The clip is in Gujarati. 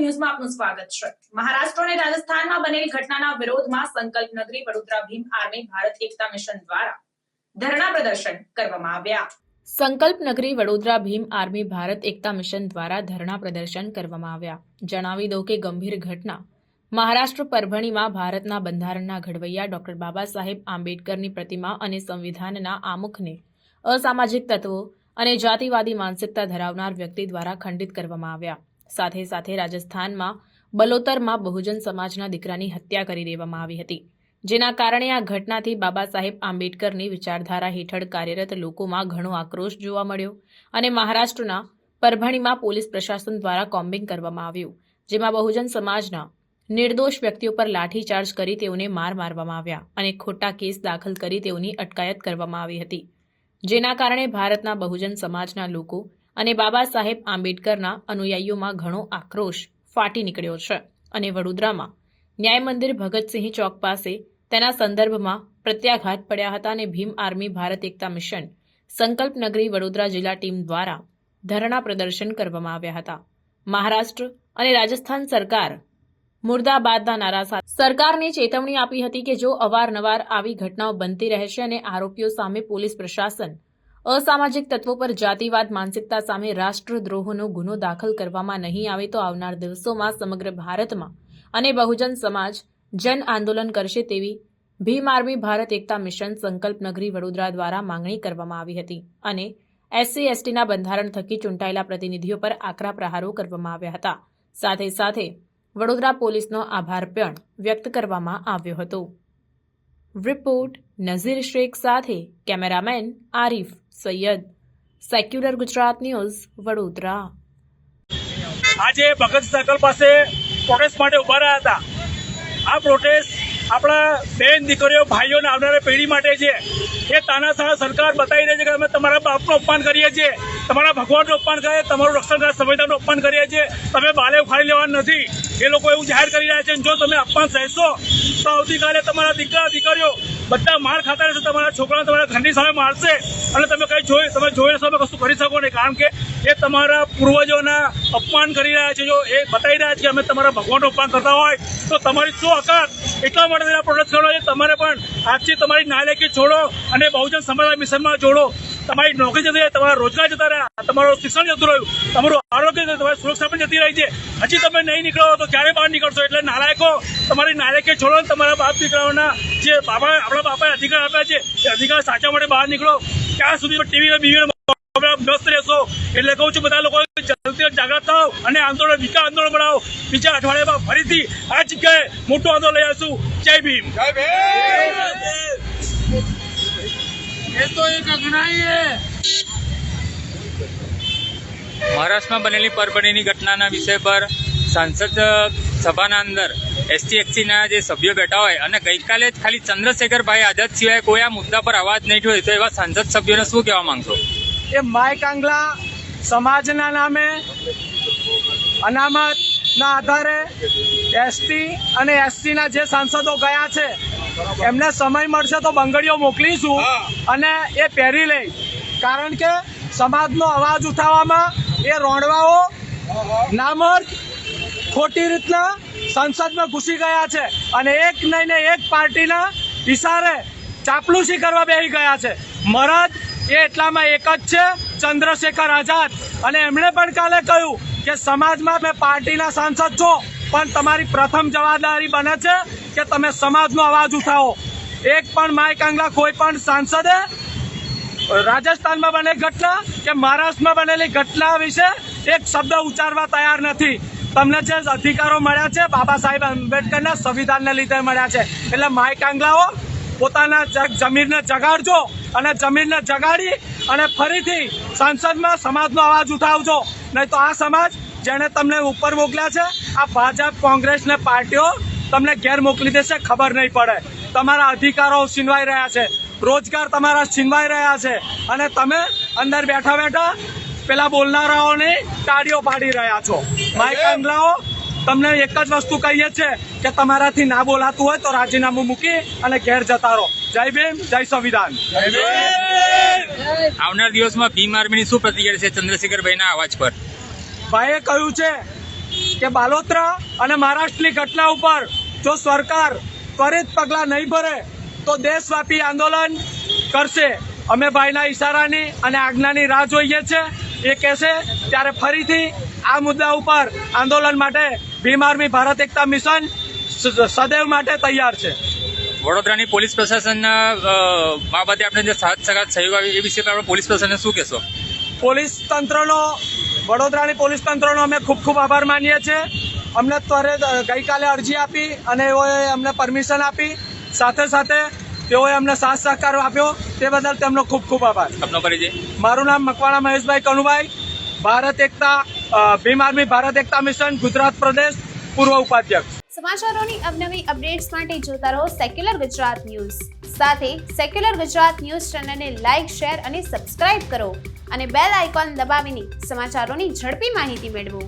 ન્યૂઝમાં આપનું સ્વાગત છે। મહારાષ્ટ્ર અને રાજસ્થાનમાં બનેલી ઘટનાના વિરોધમાં સંકલ્પ નગરી વડોદરા ભીમ આર્મી ભારત એકતા મિશન દ્વારા ધરણા પ્રદર્શન કરવામાં આવ્યા। સંકલ્પ નગરી વડોદરા ભીમ આર્મી ભારત એકતા મિશન દ્વારા ધરણા પ્રદર્શન કરવામાં આવ્યા। જણાવી દો કે ગંભીર ઘટના મહારાષ્ટ્ર પરભણીમાં ભારતના બંધારણના ઘડવૈયા ડોક્ટર બાબા સાહેબ આંબેડકરની પ્રતિમા અને સંવિધાનના આમુખને અસામાજિક તત્વો અને જાતિવાદી માનસિકતા ધરાવનાર વ્યક્તિ દ્વારા ખંડિત કરવામાં આવ્યા। સાથે સાથે રાજસ્થાનમાં બલોતરમાં બહુજન સમાજના દીકરાની હત્યા કરી દેવામાં આવી હતી, જેના કારણે આ ઘટનાથી બાબા સાહેબ આંબેડકરની વિચારધારા હેઠળ કાર્યરત લોકોમાં ઘણો આક્રોશ જોવા મળ્યો અને મહારાષ્ટ્રના પરભણીમાં પોલીસ પ્રશાસન દ્વારા કોમ્બિંગ કરવામાં આવ્યું, જેમાં બહુજન સમાજના નિર્દોષ વ્યક્તિઓ પર લાઠીચાર્જ કરી તેઓને મારવામાં આવ્યા અને ખોટા કેસ દાખલ કરી તેઓની અટકાયત કરવામાં આવી હતી, જેના કારણે ભારતના બહુજન સમાજના લોકો અને બાબા સાહેબ આંબેડકરના અનુયાયીઓમાં ઘણો આક્રોશ ફાટી નીકળ્યો છે અને વડોદરામાં ન્યાય મંદિર ભગતસિંહ ચોક પાસે તેના સંદર્ભમાં પ્રત્યાઘાત પડ્યા હતા અને ભીમ આર્મી ભારત એકતા મિશન સંકલ્પ નગરી વડોદરા જિલ્લા ટીમ દ્વારા ધરણા પ્રદર્શન કરવામાં આવ્યા હતા। મહારાષ્ટ્ર અને રાજસ્થાન સરકાર મુર્દાબાદના નારા સાથે સરકારને ચેતવણી આપી હતી કે જો અવારનવાર આવી ઘટનાઓ બનતી રહેશે અને આરોપીઓ સામે પોલીસ પ્રશાસન અસામાજિક તત્વો પર જાતિવાદ માનસિકતા સામે રાષ્ટ્રદ્રોહનો ગુનો દાખલ કરવામાં નહીં આવે તો આવનાર દિવસોમાં સમગ્ર ભારતમાં અને બહુજન સમાજ જન આંદોલન કરશે તેવી ભીમ આર્મી ભારત એકતા મિશન સંકલ્પ નગરી વડોદરા દ્વારા માંગણી કરવામાં આવી હતી અને SC/STના બંધારણ થકી ચૂંટાયેલા પ્રતિનિધિઓ પર આકરા પ્રહારો કરવામાં આવ્યા હતા। સાથે સાથે વડોદરા પોલીસનો આભાર પણ વ્યક્ત કરવામાં આવ્યો હતો। રિપોર્ટ નઝીર શેખ સાથે cameraman Arif Sayed, secular Gujarat news, Vadodara. આજે ભગત સર્કલ પાસે પ્રોટેસ્ટ માટે ઉભા રહ્યા હતા। આ પ્રોટેસ્ટ આપણા બેન દીકરીઓ ભાઈઓને આવનારી પેઢી માટે છે। એ તાનાશાહ સરકાર બતાવી રહી છે કે અમે તમારા બાપનું અપમાન કરીએ છીએ, તમારા ભગવાનનું અપમાન કરીએ, તમારું રક્ષણ કરે સંવિધાનનું અપમાન કરીએ છીએ, તમે બાલે ઉખાડી લેવાનું નથી, એ લોકો એવું જાહેર કરી રહ્યા છે। જો તમે અપમાન સહેશો તો આવતીકાલે તમારા દીકરા દીકરીઓ બધા માર ખાતા રહેશે, તમારા છોકરાઓ તમારા ઘરની સામે મારશે અને તમે જોઈ તમે કશું કરી શકો નહીં, કારણ કે એ તમારા પૂર્વજોના અપમાન કરી રહ્યા છે। જો એ બતાવી રહ્યા છે કે અમે તમારા ભગવાનનું અપમાન કરતા હોય તો તમારી શું હકાત। એટલા માટે પ્રોટેસ્ટ કરવાનો છે। તમારે પણ આજથી તમારી નાલાયકી છોડો અને બહુજન સમાજ મિશનમાં જોડો। તમારી નોકરી જતી રહી, તમારા રોજગાર જતા રહ્યા, તમારું શિક્ષણ જતું રહ્યું, તમારું આરોગ્ય તમારી સુરક્ષા પણ જતી રહી છે। હજી તમે નહીં નીકળો તો ક્યારે બહાર નીકળશો? એટલે નાલાયકો તમારી નાલાયકી છોડો, તમારા બાપ દીકરાઓના જે આપણા બાપાએ અધિકાર આપ્યા છે એ અધિકાર સાચા માટે બહાર નીકળો। ત્યાં સુધી ટીવી બીવી વ્યસ્ત રહેશો। એટલે કહું છું બધા લોકો જલ્દી જાગૃત થાઓ અને આંદોલન વિકાસ આંદોલન બનાવો। બીજા અઠવાડિયામાં ફરીથી આ જગ્યાએ મોટું આંદોલન લઈ આવીશું। જય ભીમ। મહારાષ્ટ્રમાં બનેલી પરભણીની ઘટનાના વિષય પર સાંસદ સભાના અંદર SC/STના જે સભ્યો બેઠા હોય અને ગઈકાલે જ ખાલી ચંદ્રશેખરભાઈ આઝાદ સિવાય કોઈ આ મુદ્દા પર અવાજ નહીં ઉઠ્યો, તો એવા સાંસદ સભ્યોને શું કહેવા માંગશો? એ માય કાંગલા સમાજના નામે અનામતના આધારે ST અને SCના જે સાંસદો ગયા છે એમને સમય મળશે તો બંગડીઓ મોકલીશું અને એ પહેરી લે, કારણ કે સમાજનો અવાજ ઉઠાવવામાં એ રોણવાઓ નામર્દ ખોટી રીતના સંસદમાં ઘૂસી ગયા છે અને એક નહીં એક પાર્ટીના ઇશારે ચાપલુસી કરવા બેસી ગયા છે। મરદ એ એટલામાં એક જ છે, ચંદ્રશેખર આઝાદ, અને એમણે પણ કાલે કહ્યું કે સમાજમાં મેં પાર્ટીના સાંસદ છો પણ તમારી પ્રથમ જવાબદારી બને છે કે તમે સમાજનો અવાજ ઉઠાવો। એક પણ માય કાંગલા કોઈ પણ સાંસદે રાજસ્થાનમાં બનેલી ઘટના કે મહારાષ્ટ્રમાં બનેલી ઘટના વિશે એક શબ્દ ઉચ્ચારવા તૈયાર નથી। તમને જે અધિકારો મળ્યા છે બાબા સાહેબ આંબેડકરના સંવિધાનને લીધે મળ્યા છે, એટલે માય કાંગલાઓ પોતાના જમીનને જગાડજો અને જમીનને જગાડી અને ફરીથી સંસદમાં સમાજનો અવાજ ઉઠાવજો, નહીં તો આ સમાજ જેણે તમને ઉપર મોકલ્યા છે, આ ભાજપ કોંગ્રેસ ને પાર્ટીઓ તમને ઘેર મોકલી દેશે, ખબર નહીં પડે। તમારા અધિકારો છીનવાઈ રહ્યા છે, રોજગાર તમારા છીનવાઈ રહ્યા છે અને તમે અંદર બેઠા બેઠા પેલા બોલનારાઓની તાળીઓ પાડી રહ્યા છો। માય કાંગલાઓ તમને એક જ વસ્તુ કહીએ છીએ કે તમારાથી ના બોલાતું હોય તો રાજીનામું મૂકી અને ઘેર જતા રહો। જય ભીમ, જય સંવિધાન। આવનાર દિવસમાં ભીમ આર્મીની શું પ્રતિક્રિયા છે ચંદ્રશેખરભાઈના અવાજ પર? ભાઈએ કહ્યું છે કે બાલોતરા અને મહારાષ્ટ્રની ઘટના ઉપર જો સરકાર ત્વરિત પગલાં નહીં ભરે તો દેશવ્યાપી આંદોલન કરશે. અમે ભાઈના ઈશારાની અને આજ્ઞાની રાહ જોઈએ છે. એ કહેશે ત્યારે ફરીથી આ મુદ્દા ઉપર આંદોલન માટે ભીમ આર્મી ભારત એકતા મિશન સદૈવ માટે તૈયાર છે. વડોદરાની પોલીસ પ્રશાસનના બાબતે આપણે જે સાથ સગાત સહયોગ આવી એ વિશે આપણે પોલીસ પ્રશાસનને શું કહેશો? વડોદરાની પોલીસ તંત્રનો અમે ખૂબ ખૂબ આભાર માનીએ છીએ. અમને ત્વરિત ગઈકાલે અરજી આપી અને એઓએ અમને પરમિશન આપી, સાથે સાથે તેઓએ અમને સાથ સહકાર આપ્યો, તે બદલ તેમનો ખૂબ ખૂબ આભાર. આપનો પરિચય? મારું નામ મકવાણા મહેશભાઈ કનુભાઈ, ભારત એકતા ભીમ આર્મી ભારત એકતા મિશન ગુજરાત પ્રદેશ પૂર્વ ઉપાધ્યક્ષ. સમાચારોની અવનવી અપડેટ્સ માટે જોતા રહો સેક્યુલર ગુજરાત ન્યૂઝ. સાથે સેક્યુલર ગુજરાત ન્યૂઝ ચેનલને લાઇક, શેર અને સબસ્ક્રાઇબ કરો અને બેલ આઇકોન દબાવીને સમાચારોની ઝડપી માહિતી મેળવો.